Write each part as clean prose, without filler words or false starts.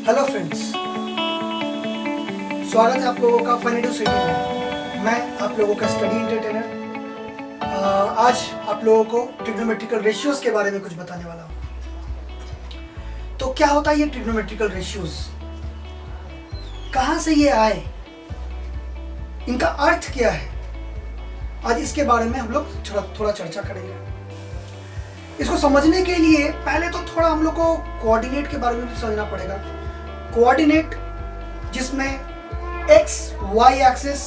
Hello friends, स्वागत है आप लोगों का फनी सिटी में। मैं आप लोगों का स्टडी एंटरटेनर आज आप लोगों को ट्रिग्नोमेट्रिकल रेशियोज के बारे में कुछ बताने वाला हूँ। तो क्या होता है ये ट्रिग्नोमेट्रिकल रेशियोज, कहाँ से ये आए, इनका अर्थ क्या है, आज इसके बारे में हम लोग थोड़ा चर्चा करेंगे। इसको समझने के लिए पहले तो थोड़ा हम लोग को कोऑर्डिनेट के बारे में भी समझना पड़ेगा। कोऑर्डिनेट जिसमें एक्स वाई एक्सिस,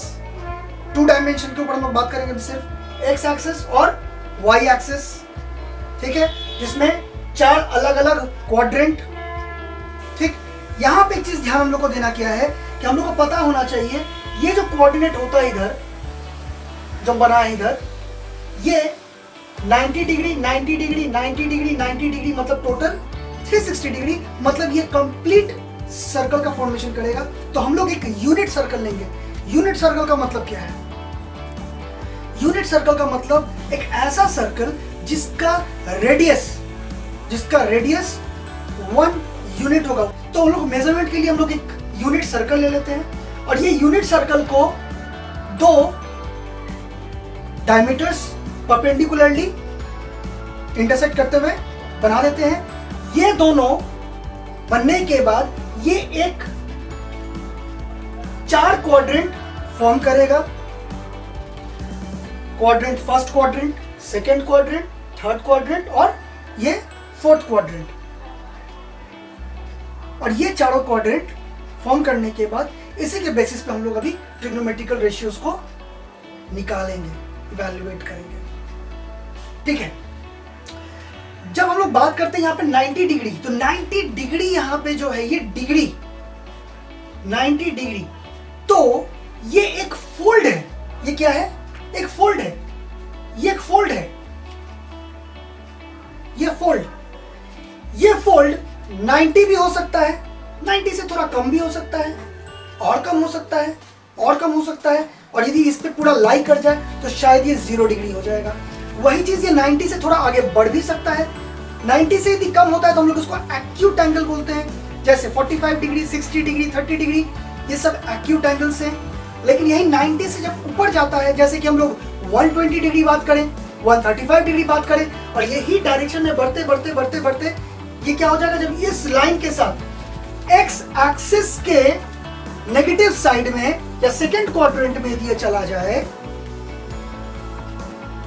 2 डायमेंशन के ऊपर हम लोग बात करेंगे, सिर्फ एक्स एक्सिस और वाई एक्सिस, ठीक है, जिसमें 4 अलग अलग क्वाड्रेंट। ठीक, यहाँ पे एक चीज ध्यान हम लोग को देना क्या है कि हम लोग को पता होना चाहिए ये जो कोऑर्डिनेट होता है इधर जो बना है इधर, ये 90 डिग्री 90 डिग्री 90 डिग्री 90 डिग्री मतलब टोटल 360 डिग्री, मतलब ये कंप्लीट सर्कल का फॉर्मेशन करेगा। तो हम लोग एक यूनिट सर्कल लेंगे। यूनिट सर्कल का मतलब क्या है? यूनिट सर्कल का मतलब एक ऐसा सर्कल जिसका रेडियस 1 यूनिट होगा। तो हम लोग मेजरमेंट के लिए हम लोग एक यूनिट सर्कल ले लेते हैं और ये यूनिट सर्कल को 2 डायमीटर्स परपेंडिकुलरली इंटरसेक्ट करते हुए बना देते हैं। ये दोनों बनने के बाद ये एक 4 क्वाड्रेंट फॉर्म करेगा। Quadrant, first quadrant, second quadrant, third quadrant और ये 4th क्वाड्रेंट। और ये चारों क्वाड्रेंट फॉर्म करने के बाद इसी के बेसिस पे हम लोग अभी ट्रिग्नोमेट्रिकल रेशियोज को निकालेंगे, इवैल्यूएट करेंगे। ठीक है, जब हम लोग बात करते हैं यहाँ पे 90 डिग्री, तो 90 डिग्री यहाँ पे जो है ये डिग्री 90 डिग्री, तो ये एक फोल्ड है। ये क्या है? एक फोल्ड है। ये एक फोल्ड है। ये फोल्ड 90 भी हो सकता है, 90 से थोड़ा कम भी हो सकता है, और कम हो सकता है, और कम हो सकता है, और यदि इस पे पूरा लाई कर जाए तो शायद ये 0 डिग्री हो जाएगा। वही चीज ये 90 से थोड़ा आगे बढ़ भी सकता है। 90 से यदि कम होता है तो हम लोग उसको एक्यूट एंगल बोलते हैं, जैसे 45 डिग्री, 60 डिग्री, 30 डिग्री, ये सब एक्यूट एंगल्स हैं। लेकिन यही 90 से जब ऊपर जाता है, जैसे कि हम लोग 120 डिग्री बात करें, 135 डिग्री बात करें, और यही डायरेक्शन में बढ़ते बढ़ते बढ़ते बढ़ते ये क्या हो जाएगा, जब इस लाइन के साथ एक्स एक्सिस के नेगेटिव साइड में या सेकेंड क्वाड्रेंट में यदि ये चला जाए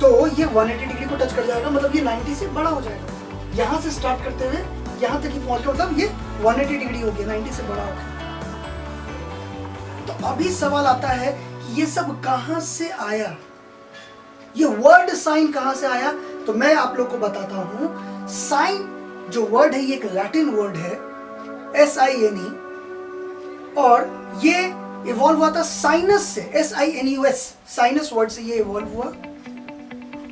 तो ये 180 डिग्री को टच कर जाएगा, मतलब ये 90 से बड़ा हो जाएगा। यहां से स्टार्ट करते हुए यहां तक ही पहुंच गया, मतलब ये 180 डिग्री हो गया, 90 से बड़ा हो गया। तो अभी सवाल आता है कि ये सब कहां से आया, ये वर्ड साइन कहां से आया? तो मैं आप लोग को बताता हूं। साइन जो वर्ड है ये एक लैटिन वर्ड है, SINE, और ये इवॉल्व हुआ था साइनस से, SINUS, साइनस वर्ड से ये इवॉल्व हुआ,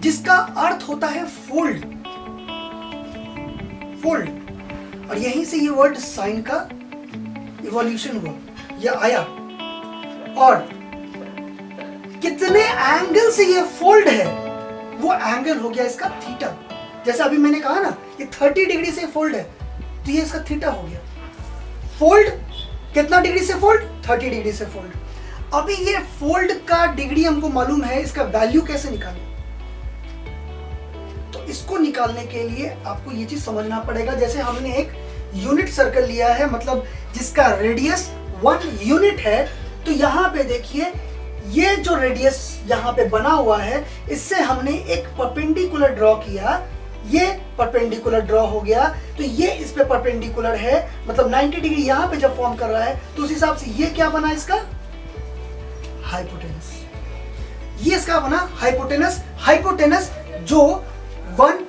जिसका अर्थ होता है फोल्ड। और यहीं से ये वर्ड साइन का इवोल्यूशन हुआ, ये आया। और कितने एंगल से ये फोल्ड है, वो एंगल हो गया इसका थीटा। जैसे अभी मैंने कहा ना, ये 30 डिग्री से फोल्ड है, तो ये इसका थीटा हो गया। फोल्ड कितना डिग्री से फोल्ड? 30 डिग्री से फोल्ड। अभी ये फोल्ड का डिग्री हमको मालूम है, इसका वैल्यू कैसे निकालें? तो इसको निकालने के लिए आपको ये चीज समझना पड़ेगा। जैसे हमने एक यूनिट सर्कल लिया है, मतलब जिसका रेडियस 1 यूनिट है, तो यहां पे देखिए ये जो रेडियस यहां पे बना हुआ है, इससे हमने एक परपेंडिकुलर ड्रॉ किया, ये परपेंडिकुलर ड्रॉ हो गया, तो ये इस पे परपेंडिकुलर है, मतलब 90 डिग्री यहां पे जब फॉर्म कर रहा है, तो उस हिसाब से ये क्या बना इसका? हाइपोटेनस। ये इसका बना हाइपोटेनस। हाइपोटेनस जो 1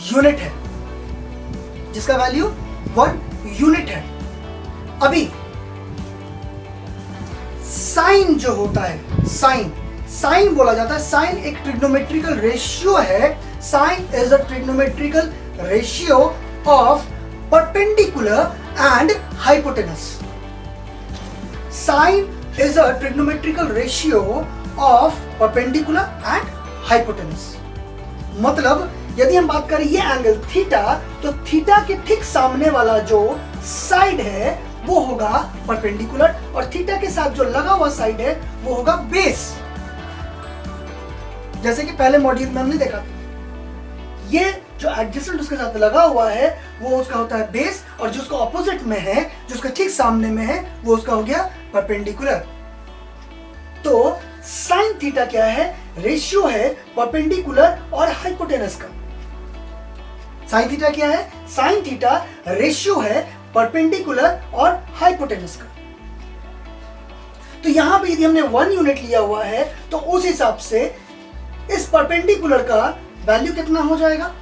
यूनिट है, जिसका वैल्यू 1 यूनिट है। अभी साइन जो होता है, साइन बोला जाता है, साइन एक ट्रिग्नोमेट्रिकल रेशियो है। Sine is a trigonometrical ratio of perpendicular and hypotenuse. Sine is a trigonometrical ratio of perpendicular and hypotenuse. मतलब यदि हम बात करें ये एंगल थीटा, तो थीटा के ठीक सामने वाला जो साइड है वो होगा परपेंडिकुलर, और थीटा के साथ जो लगा हुआ साइड है वो होगा बेस। जैसे कि पहले मॉड्यूल में हमने देखा, ये जो एडजेसेंट उसके साथ लगा हुआ है वो उसका होता है बेस, और जो उसका ऑपोजिट में है, जो उसका ठीक सामने में है, वो उसका हो गया परपेंडिकुलर। तो साइन थीटा क्या है? रेशियो है परपेंडिकुलर और हाइपोटेनस का। साइन थीटा क्या है? साइन थीटा रेशियो है परपेंडिकुलर और हाइपोटेनस का। तो यहां पे यदि हमने 1 यूनिट लिया हुआ है तो उस हिसाब से इस परपेंडिकुलर का वैल्यू कितना हो जाएगा?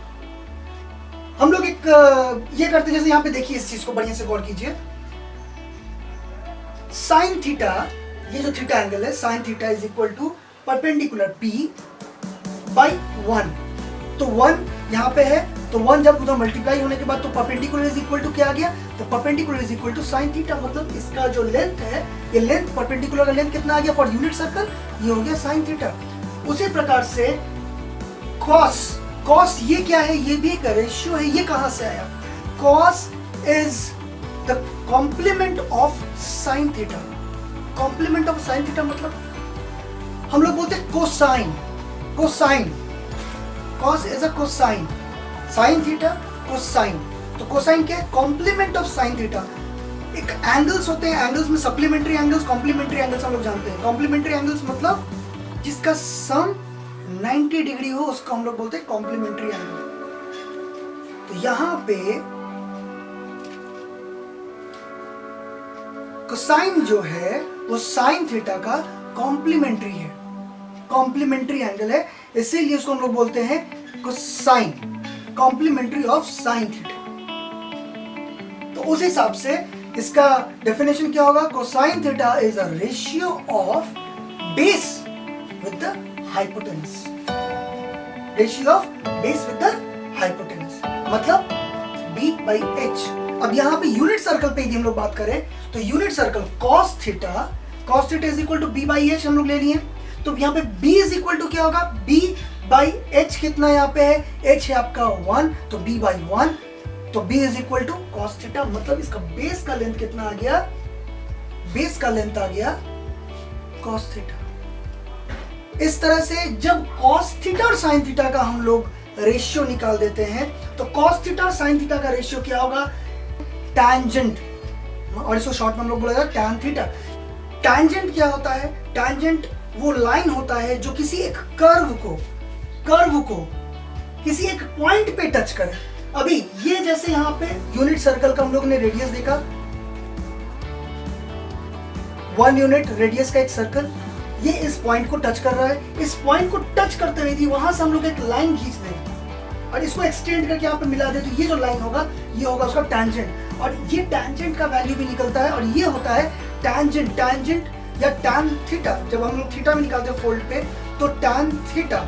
हम लोग एक ये करते, जैसे यहां पे देखिए, इस चीज को बढ़िया से गौर कीजिए। साइन थीटा, ये जो थीटा एंगल है, sine theta is equal to perpendicular p by 1। तो 1 यहां पे है, तो 1 जब उधर मल्टीप्लाई होने के बाद तो परपेंडिकुलर इज इक्वल टू क्या आ गया? तो perpendicular is equal to sine theta. मतलब इसका जो लेंथ है, ये लेंथ, परपेंडिकुलर का लेंथ कितना आ गया फॉर यूनिट सर्कल? ये हो गया साइन थीटा। उसी प्रकार से कॉस, कॉस ये क्या है? ये भी एक रेशियो है। ये कहां से आया? Cos is the complement of sine theta. Complement of sine theta मतलब हम लोग बोलते हैं cosine. Cosine, cos is a cosine, sine theta cosine. तो कोसाइन क्या है? Complement of sine theta. एक एंगल्स होते हैं, एंगल्स में सप्लीमेंट्री एंगल्स, कॉम्प्लीमेंट्री एंगल्स हम लोग जानते हैं। कॉम्प्लीमेंट्री एंगल्स मतलब जिसका सम 90 डिग्री हो उसको हम लोग बोलते हैं कॉम्प्लीमेंट्री एंगल। तो यहां पे कोसाइन जो है वो साइन थीटा का कॉम्प्लीमेंट्री है, कॉम्प्लीमेंट्री एंगल है, इसीलिए उसको हम लोग बोलते हैं cosine, complementary of sine theta. तो उस हिसाब से इसका डेफिनेशन क्या होगा? Cosine theta is a ratio of base with the hypotenuse. Ratio of base with the hypotenuse मतलब b by h। अब यहाँ पे यूनिट सर्कल पे यदि हम लोग बात करें तो unit circle cos theta is equal to b by h हम लोग ले लिए। तो यहाँ पे b इज इक्वल टू क्या होगा? b by h कितना यहाँ पे है? h है आपका 1, तो b by 1, तो b is equal to cos theta. मतलब इसका बेस का लेंथ कितना आ गया? बेस का लेंथ आ गया cos थीटा। इस तरह से जब cos थीटा और sin थीटा का हम लोग रेशियो निकाल देते हैं तो cos थीटा और sin थीटा का रेशियो क्या होगा? टैंजेंट, और इसको शॉर्ट में हम लोग बोलेगा टैन थीटा। टैंजेंट क्या होता है? टैंजेंट वो लाइन होता है जो किसी एक कर्व को किसी एक पॉइंट पे टच करे। अभी ये जैसे यहाँ पे यूनिट सर्कल का हम लोग ने रेडियस देखा, 1 यूनिट रेडियस का एक सर्कल, ये इस पॉइंट को टच कर रहा है। इस पॉइंट को टच करते हुए वहां से हम लोग एक लाइन खींच दें और इसको एक्सटेंड करके यहाँ पे मिला दे, तो ये जो लाइन होगा ये होगा उसका टैंजेंट। और ये टैंजेंट का वैल्यू भी निकलता है, और ये होता है टैंजेंट या टैन थीटा। जब हम लोग थीटा में निकालते हैं फोल्ड पे, तो tan theta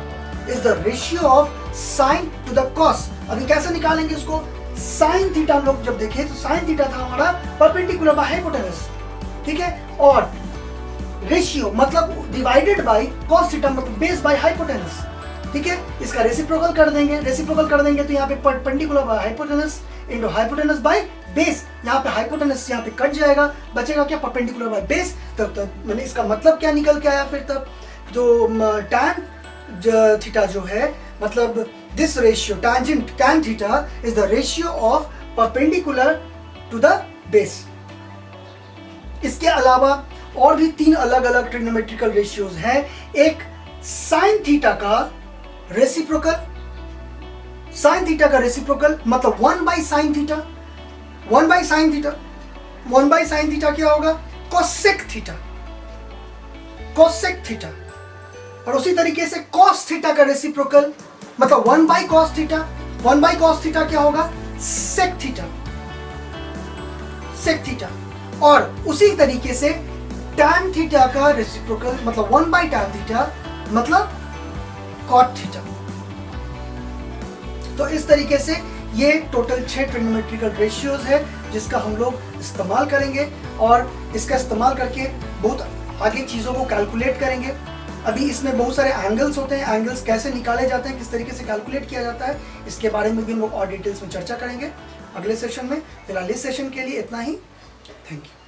is the ratio of sine to the cos. अभी कैसे निकालेंगे इसको? साइन थीटा हम लोग जब देखें तो साइन थीटा था हमारा परपेंडिकुलर बाय हाइपोटेनस, ठीक है, और रेशियो मतलब डिवाइडेड बाय कॉस थीटा मतलब बेस बाय हाइपोटेनस, ठीक है। इसका रेसिप्रोकल कर देंगे तो यहाँ पे perpendicular by hypotenuse into hypotenuse by base. यहाँ पे हाइपोटेनस यहाँ पे कट जाएगा, बचेगा क्या? Perpendicular by base. तब मैंने इसका मतलब क्या निकल के आया? फिर तब जो टैन थीटा जो है, मतलब this ratio tan theta is the ratio of perpendicular to the base. इसके अलावा और भी 3 अलग अलग ट्रिग्नोमेट्रिकल रेशियोज हैं। एक साइन थीटा का रेसिप्रोकल, मतलब 1 by sine theta. 1 by sine theta क्या होगा? Cosec theta. और उसी तरीके से कॉस थीटा का रेसिप्रोकल मतलब 1 बाई कॉस थीटा क्या होगा? Sec theta. और उसी तरीके से टैन थीटा का रेसिप्रोकल मतलब 1 बाई टैन थीटा मतलब कॉट थीटा। तो इस तरीके से ये टोटल 6 ट्रिग्नोमेट्रिकल रेशियोज है जिसका हम लोग इस्तेमाल करेंगे, और इसका इस्तेमाल करके बहुत आगे चीज़ों को कैलकुलेट करेंगे। अभी इसमें बहुत सारे एंगल्स होते हैं, एंगल्स कैसे निकाले जाते हैं, किस तरीके से कैलकुलेट किया जाता है, इसके बारे में भी हम लोग और डिटेल्स में चर्चा करेंगे अगले सेशन में। फिलहाल इस सेशन के लिए इतना ही। Thank you.